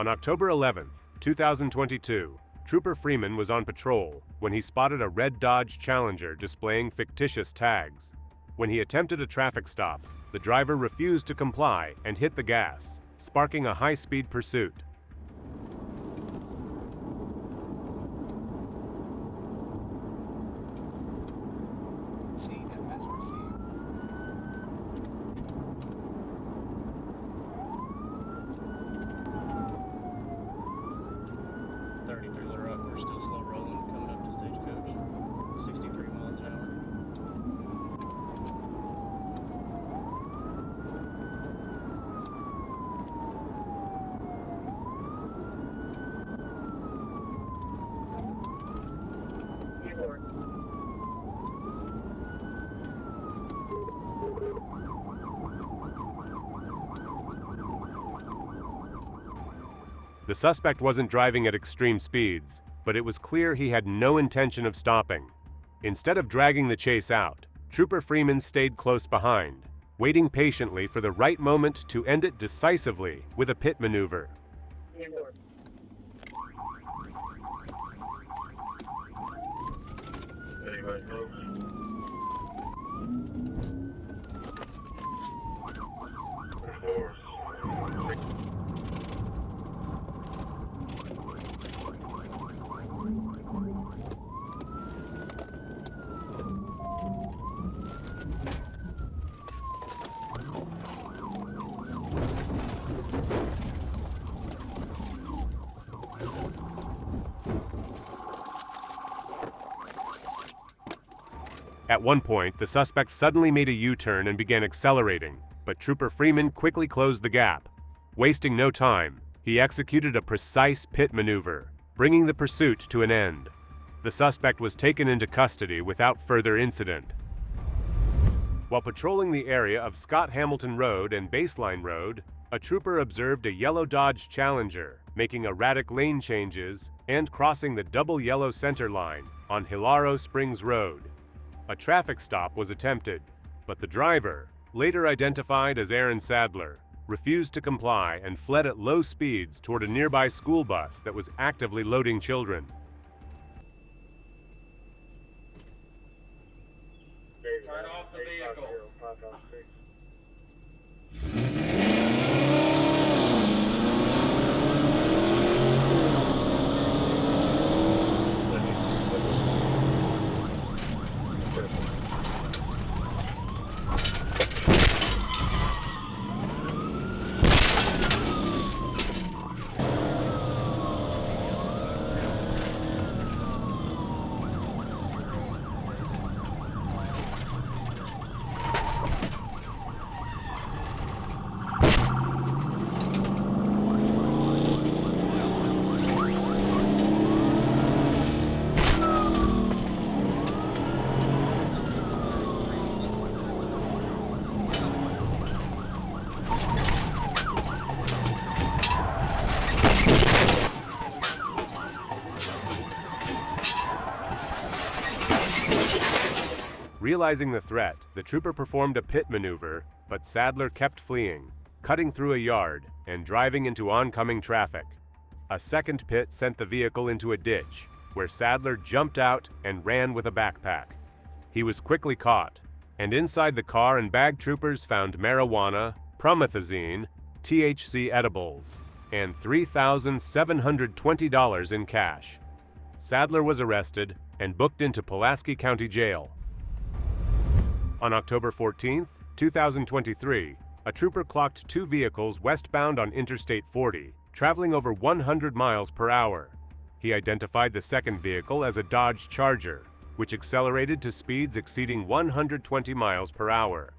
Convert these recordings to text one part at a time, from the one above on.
On October 11, 2022, Trooper Freeman was on patrol when he spotted a red Dodge Challenger displaying fictitious tags. When he attempted a traffic stop, the driver refused to comply and hit the gas, sparking a high-speed pursuit. The suspect wasn't driving at extreme speeds, but it was clear he had no intention of stopping. Instead of dragging the chase out, Trooper Freeman stayed close behind, waiting patiently for the right moment to end it decisively with a pit maneuver. At one point, the suspect suddenly made a U-turn and began accelerating, but Trooper Freeman quickly closed the gap. Wasting no time, he executed a precise pit maneuver, bringing the pursuit to an end. The suspect was taken into custody without further incident. While patrolling the area of Scott Hamilton Road and Baseline Road, a trooper observed a yellow Dodge Challenger making erratic lane changes and crossing the double yellow center line on Hilaro Springs Road. A traffic stop was attempted, but the driver, later identified as Aaron Sadler, refused to comply and fled at low speeds toward a nearby school bus that was actively loading children. Turn off the vehicle. Realizing the threat, the trooper performed a pit maneuver, but Sadler kept fleeing, cutting through a yard and driving into oncoming traffic. A second pit sent the vehicle into a ditch, where Sadler jumped out and ran with a backpack. He was quickly caught, and inside the car and bag troopers found marijuana, promethazine, THC edibles, and $3,720 in cash. Sadler was arrested and booked into Pulaski County Jail. On October 14, 2023, a trooper clocked two vehicles westbound on Interstate 40, traveling over 100 miles per hour. He identified the second vehicle as a Dodge Charger, which accelerated to speeds exceeding 120 miles per hour.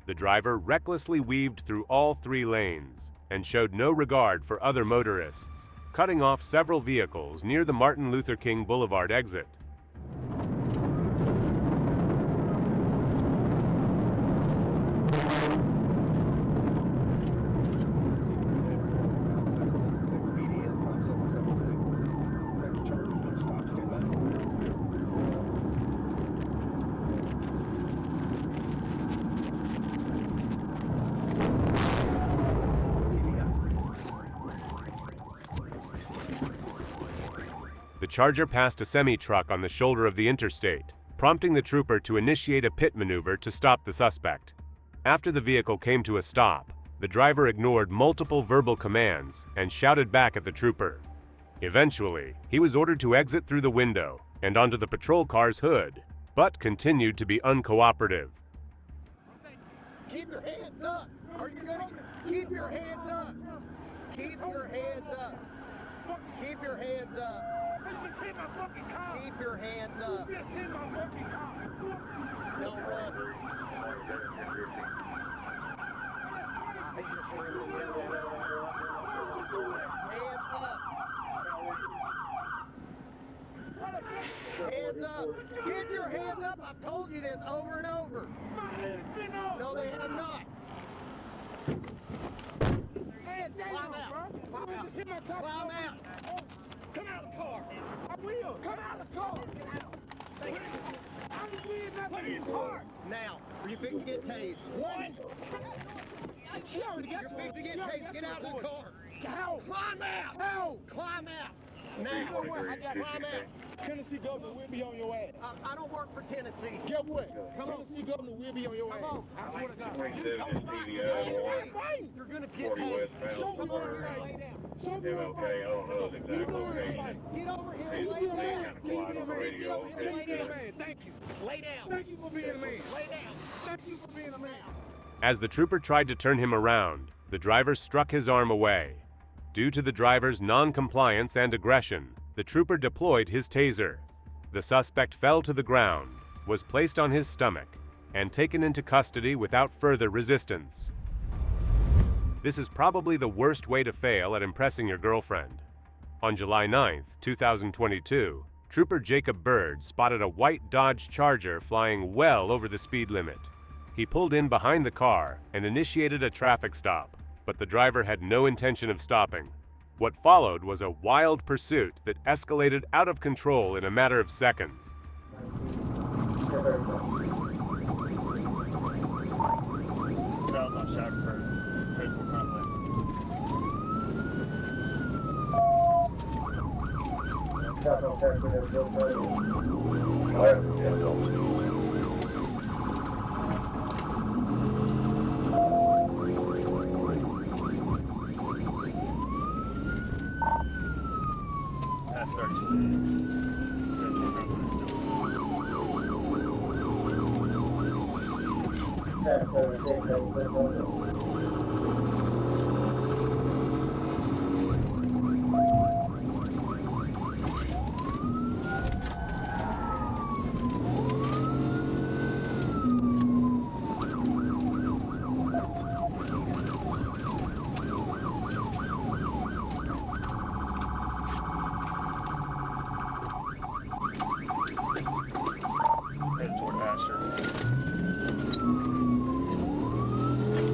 The driver recklessly weaved through all three lanes and showed no regard for other motorists, cutting off several vehicles near the Martin Luther King Boulevard exit. Charger passed a semi-truck on the shoulder of the interstate, prompting the trooper to initiate a pit maneuver to stop the suspect. After the vehicle came to a stop, the driver ignored multiple verbal commands and shouted back at the trooper. Eventually, he was ordered to exit through the window and onto the patrol car's hood, but continued to be uncooperative. Keep your hands up! Are you gonna keep your hands up? Keep your hands up! Keep your hands up! Keep your hands up! Don't run. He's just screaming. Hands up! Hands up! Get your hands up! I've told you this over and over. No, they have not. Climb out. Climb out. Climb out. Come out of the car. I will. Come out of the car. I'm just being nothing in the car. Now, are you fixing to get tased? One. She already got you. You're fixing to get tased. Get out of the car. How? Climb out. How? Climb out. Now. Climb out. Tennessee governor will be on your ass. I don't work for Tennessee. Get what? Come on. Tennessee governor will be on your ass. on. I swear to God. You're gonna get tased. Show me where it's Lay down. Show me where it's Get over here and lay down. Lay down. Thank you. Lay down. Thank you for being a man. Lay down. Thank you for being a man. As the trooper tried to turn him around, the driver struck his arm away. Due to the driver's non-compliance and aggression, the trooper deployed his taser. The suspect fell to the ground, was placed on his stomach, and taken into custody without further resistance. This is probably the worst way to fail at impressing your girlfriend. On July 9th, 2022, Trooper Jacob Byrd spotted a white Dodge Charger flying well over the speed limit. He pulled in behind the car and initiated a traffic stop, but the driver had no intention of stopping. What followed was a wild pursuit that escalated out of control in a matter of seconds. That's 36. Headed toward Asher. We've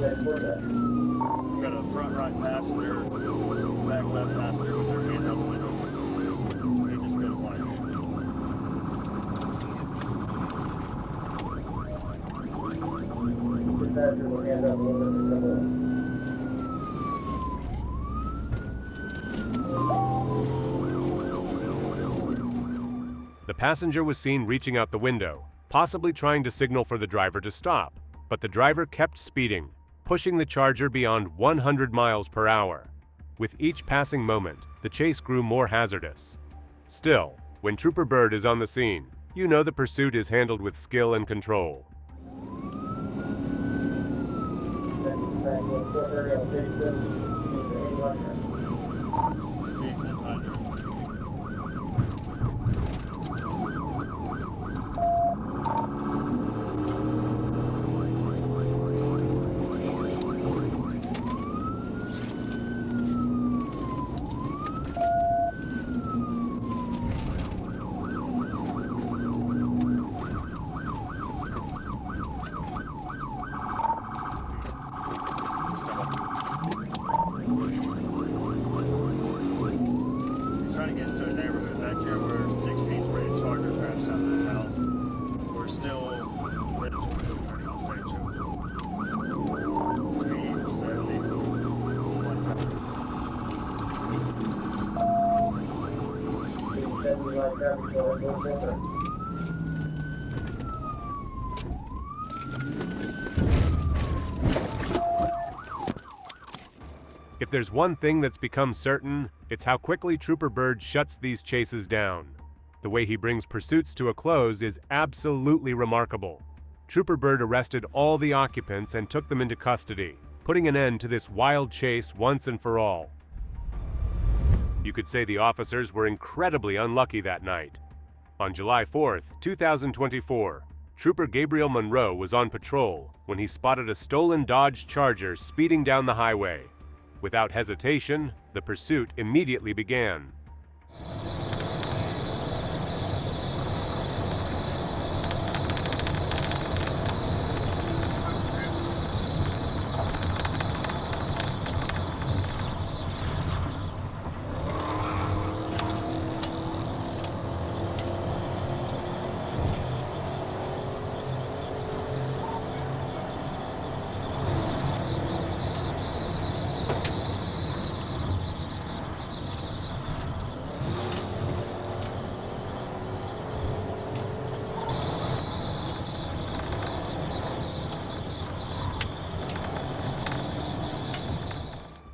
got a front right passenger, back left passenger with their hands out the window. They just goes like. The passenger was seen reaching out the window, possibly trying to signal for the driver to stop, but the driver kept speeding, pushing the Charger beyond 100 miles per hour. With each passing moment, the chase grew more hazardous. Still, when Trooper Byrd is on the scene, you know the pursuit is handled with skill and control. If there's one thing that's become certain, it's how quickly Trooper Byrd shuts these chases down. The way he brings pursuits to a close is absolutely remarkable. Trooper Byrd arrested all the occupants and took them into custody, putting an end to this wild chase once and for all. You could say the officers were incredibly unlucky that night. On July 4th, 2024, Trooper Gabriel Monroe was on patrol when he spotted a stolen Dodge Charger speeding down the highway. Without hesitation, the pursuit immediately began.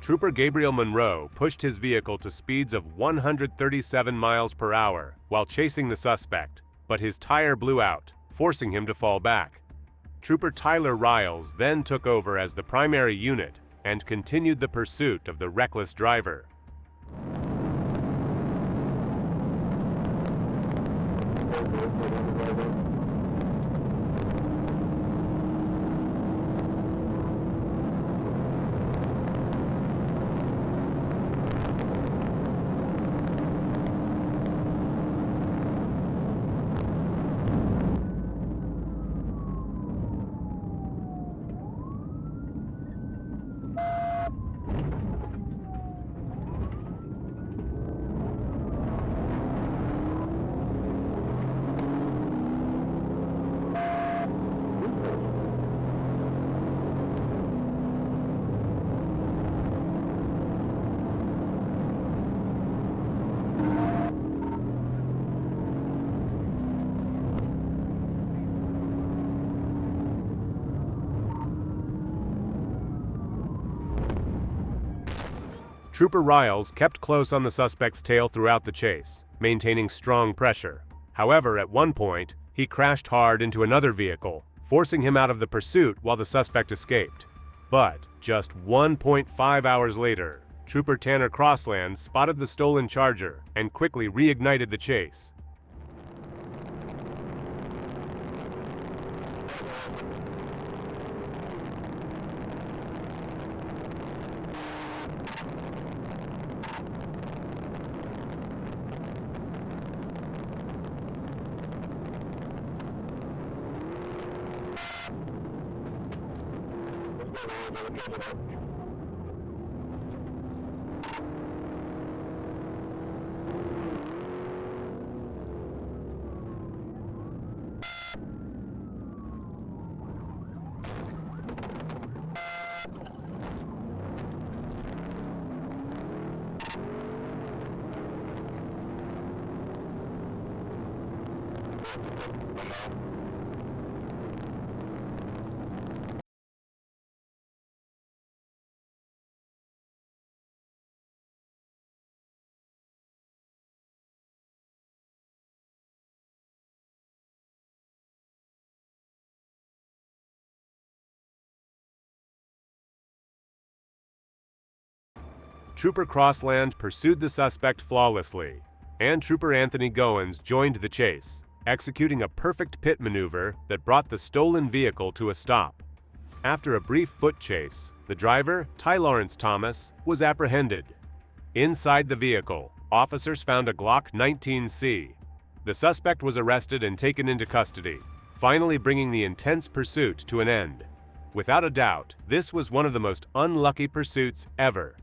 Trooper Gabriel Monroe pushed his vehicle to speeds of 137 miles per hour while chasing the suspect, but his tire blew out, forcing him to fall back. Trooper Tyler Riles then took over as the primary unit and continued the pursuit of the reckless driver. Trooper Riles kept close on the suspect's tail throughout the chase, maintaining strong pressure. However, at one point, he crashed hard into another vehicle, forcing him out of the pursuit while the suspect escaped. But just 1.5 hours later, Trooper Tanner Crossland spotted the stolen Charger and quickly reignited the chase. Trooper Crossland pursued the suspect flawlessly, and Trooper Anthony Goins joined the chase, executing a perfect pit maneuver that brought the stolen vehicle to a stop. After a brief foot chase, the driver, Ty Lawrence Thomas, was apprehended. Inside the vehicle, officers found a Glock 19C. The suspect was arrested and taken into custody, finally bringing the intense pursuit to an end. Without a doubt, this was one of the most unlucky pursuits ever.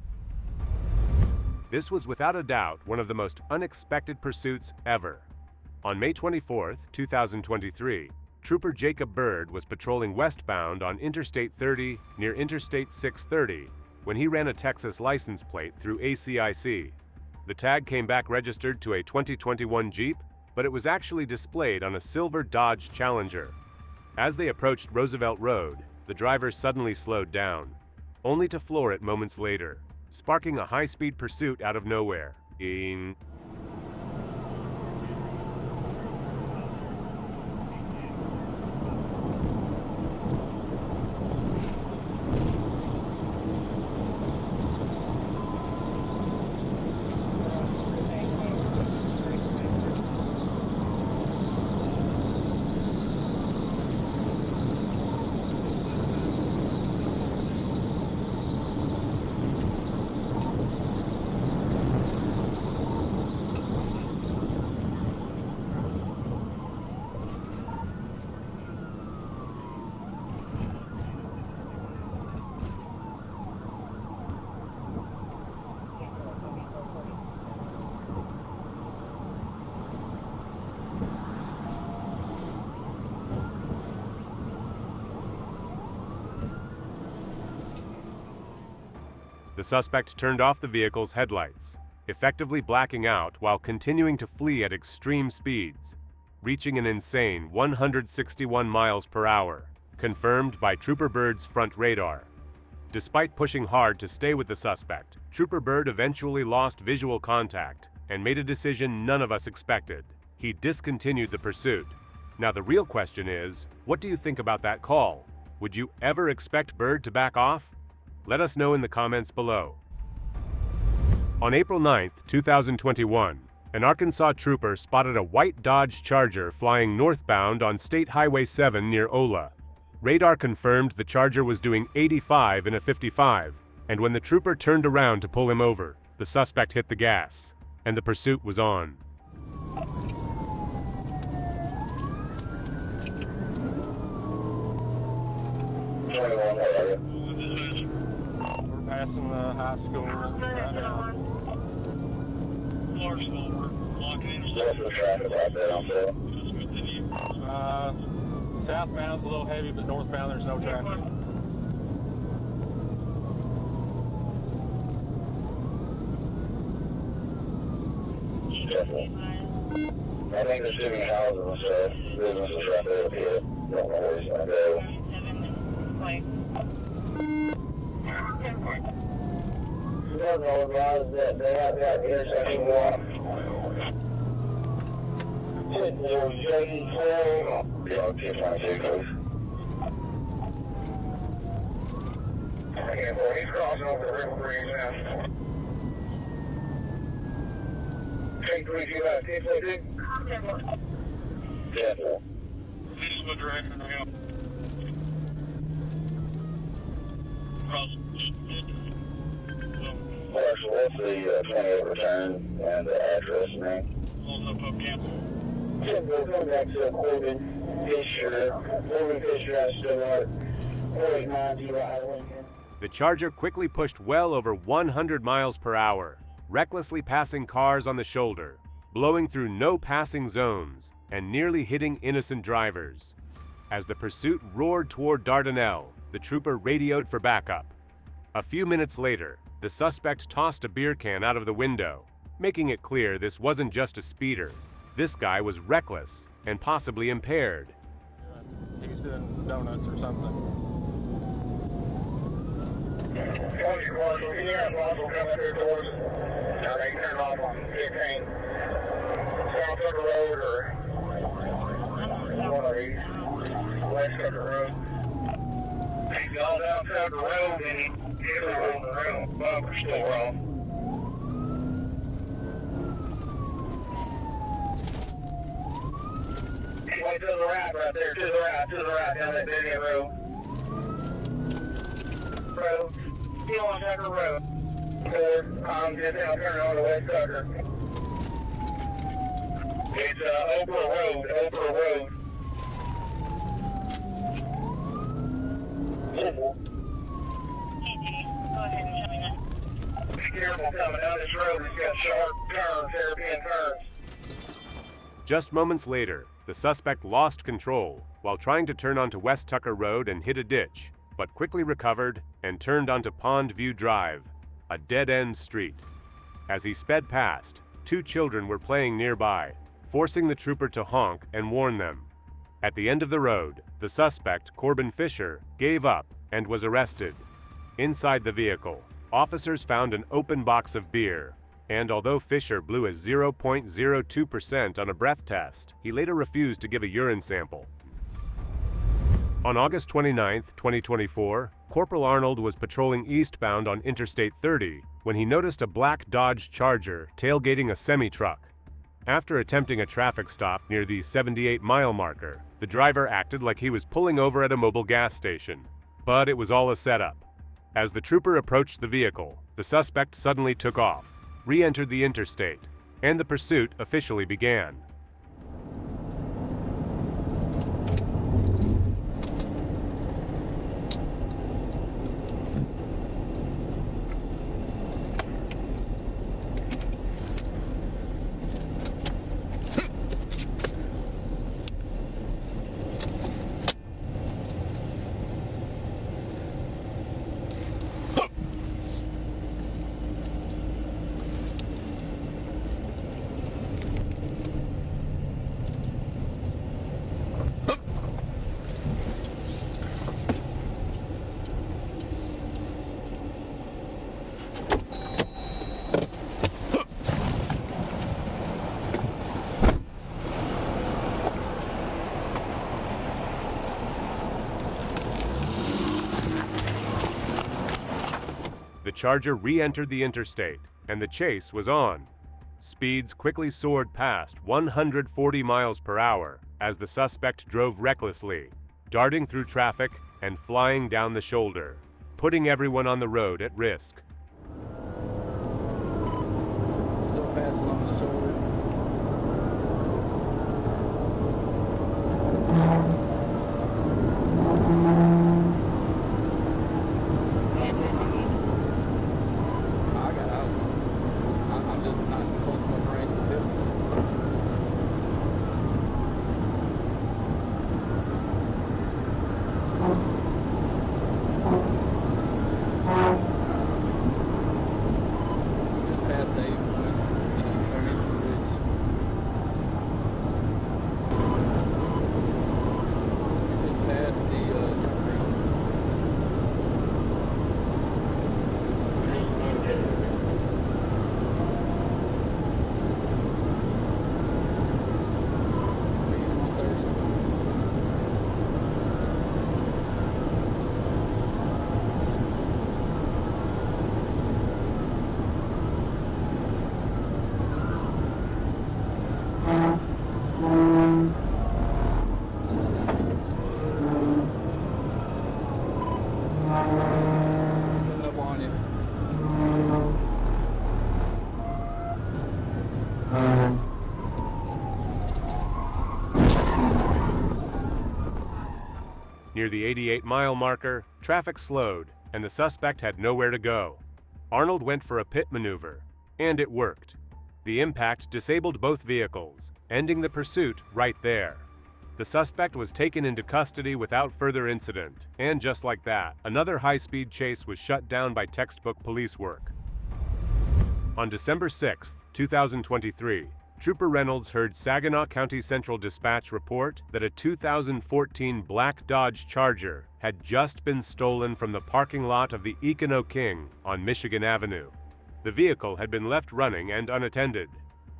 This was without a doubt one of the most unexpected pursuits ever. On May 24, 2023, Trooper Jacob Byrd was patrolling westbound on Interstate 30 near Interstate 630 when he ran a Texas license plate through ACIC. The tag came back registered to a 2021 Jeep, but it was actually displayed on a silver Dodge Challenger. As they approached Roosevelt Road, the driver suddenly slowed down, only to floor it moments later, sparking a high-speed pursuit out of nowhere. The suspect turned off the vehicle's headlights, effectively blacking out while continuing to flee at extreme speeds, reaching an insane 161 miles per hour, confirmed by Trooper Byrd's front radar. Despite pushing hard to stay with the suspect, Trooper Byrd eventually lost visual contact and made a decision none of us expected. He discontinued the pursuit. Now the real question is, what do you think about that call? Would you ever expect Byrd to back off? Let us know in the comments below. On April 9th, 2021, an Arkansas trooper spotted a white Dodge Charger flying northbound on State Highway 7 near Ola. Radar confirmed the Charger was doing 85 in a 55, and when the trooper turned around to pull him over, the suspect hit the gas, and the pursuit was on. We're passing the high school right now. Clarksville, we're blocking in. What's the traffic like there on there? Southbound's a little heavy, but northbound there's no traffic. I think there's too many houses and stuff. Businesses right there up here. Don't know where he's gonna go. You don't know advise that they have that intersection block. 10-0-J-4. Yeah, 10-5-2, please. Okay, boy, he's crossing over the river bridge now. Take 3-2 out, 10-4-2. 10-4. This is what direction I have. Cross. Marshall, what's the 28 return and the address name? Also pub cancel. 10-4, come back to Corbin Fisher, Stewart, 489 Lincoln. The Charger quickly pushed well over 100 miles per hour, recklessly passing cars on the shoulder, blowing through no passing zones, and nearly hitting innocent drivers. As the pursuit roared toward Dardanelle, the trooper radioed for backup. A few minutes later, the suspect tossed a beer can out of the window, making it clear this wasn't just a speeder. This guy was reckless and possibly impaired. He's doing donuts or something. Marshall, can you have Marshall come up here towards us? Now they turn off on 15. South Tucker Road or one of these. West Tucker Road. He's all down Tucker Road and he's on the road. Bumper's still wrong. Way to the right there, to the right, down that Indian Road. Still on Tucker Road. I'm just now turning on to West Tucker. It's Oprah Road. Go ahead and show me that. Be careful coming down this road. It's got sharp turns, hairpin turns. Just moments later, the suspect lost control while trying to turn onto West Tucker Road and hit a ditch, but quickly recovered and turned onto Pond View Drive, a dead-end street. As he sped past, two children were playing nearby, forcing the trooper to honk and warn them. At the end of the road, the suspect, Corbin Fisher, gave up and was arrested. Inside the vehicle, officers found an open box of beer, and although Fisher blew a 0.02% on a breath test, he later refused to give a urine sample. On August 29, 2024, Corporal Arnold was patrolling eastbound on Interstate 30 when he noticed a black Dodge Charger tailgating a semi-truck. After attempting a traffic stop near the 78-mile marker, the driver acted like he was pulling over at a mobile gas station. But it was all a setup. As the trooper approached the vehicle, the suspect suddenly took off, re-entered the interstate, and the pursuit officially began. The Charger re-entered the interstate, and the chase was on. Speeds quickly soared past 140 miles per hour as the suspect drove recklessly, darting through traffic and flying down the shoulder, putting everyone on the road at risk. Still passing on the shoulder. I got out. I'm just not close enough range to hit him. Just past the 81. He just came underneath the bridge. Just past the turnaround. Speed's 130. Coming up on you. Near the 88-mile marker, traffic slowed, and the suspect had nowhere to go. Arnold went for a pit maneuver, and it worked. The impact disabled both vehicles, ending the pursuit right there. The suspect was taken into custody without further incident, and just like that, another high-speed chase was shut down by textbook police work. On December 6, 2023, Trooper Reynolds heard Saginaw County Central Dispatch report that a 2014 black Dodge Charger had just been stolen from the parking lot of the Econo King on Michigan Avenue. The vehicle had been left running and unattended.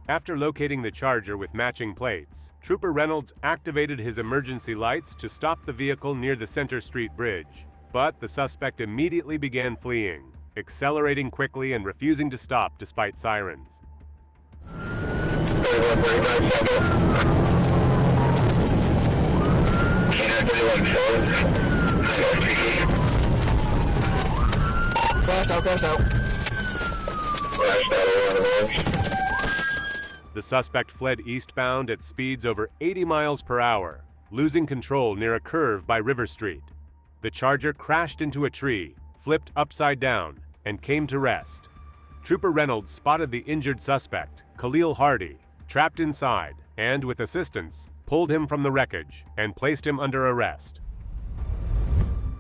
After locating the Charger with matching plates, Trooper Reynolds activated his emergency lights to stop the vehicle near the Center Street Bridge. But the suspect immediately began fleeing, accelerating quickly and refusing to stop despite sirens. 31, Crash out. The suspect fled eastbound at speeds over 80 miles per hour, losing control near a curve by River Street. The Charger crashed into a tree, flipped upside down, and came to rest. Trooper Reynolds spotted the injured suspect, Khalil Hardy, trapped inside, and with assistance, pulled him from the wreckage and placed him under arrest.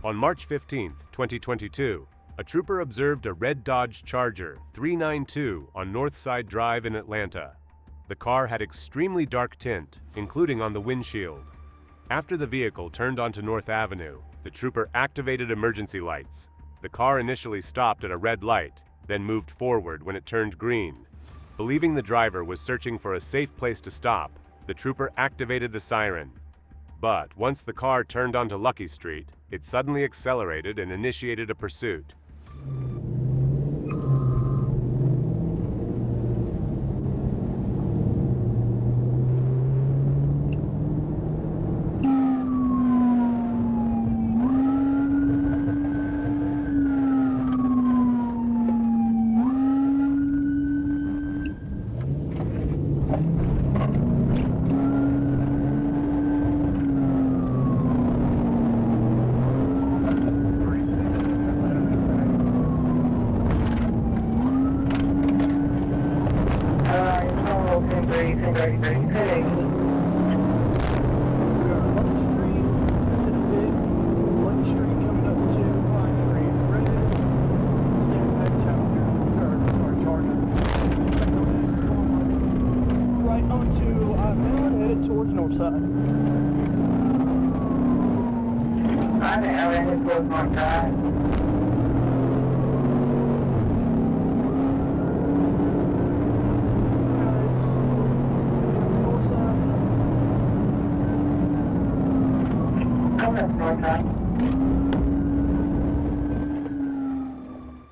On March 15, 2022, a trooper observed a red Dodge Charger 392 on Northside Drive in Atlanta. The car had extremely dark tint, including on the windshield. After the vehicle turned onto North Avenue, the trooper activated emergency lights. The car initially stopped at a red light, then moved forward when it turned green. Believing the driver was searching for a safe place to stop, the trooper activated the siren. But once the car turned onto Lucky Street, it suddenly accelerated and initiated a pursuit.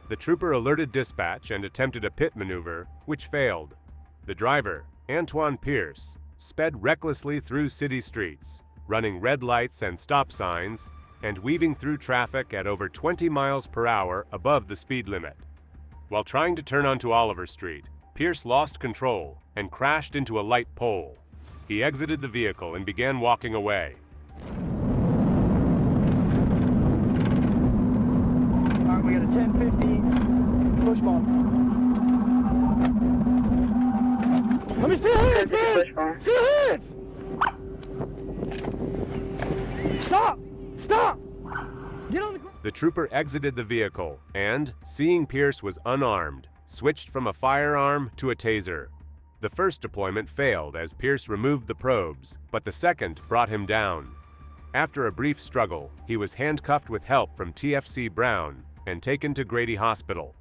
The trooper alerted dispatch and attempted a pit maneuver, which failed. The driver, Antoine Pierce, sped recklessly through city streets, running red lights and stop signs, and weaving through traffic at over 20 miles per hour above the speed limit. While trying to turn onto Oliver Street, Pierce lost control and crashed into a light pole. He exited the vehicle and began walking away. All right, we got a 1050 push button. Let me see your hands, man! See your hands! Stop! Stop! Get on the ground! The trooper exited the vehicle and, seeing Pierce was unarmed, switched from a firearm to a taser. The first deployment failed as Pierce removed the probes, but the second brought him down. After a brief struggle, he was handcuffed with help from TFC Brown and taken to Grady Hospital.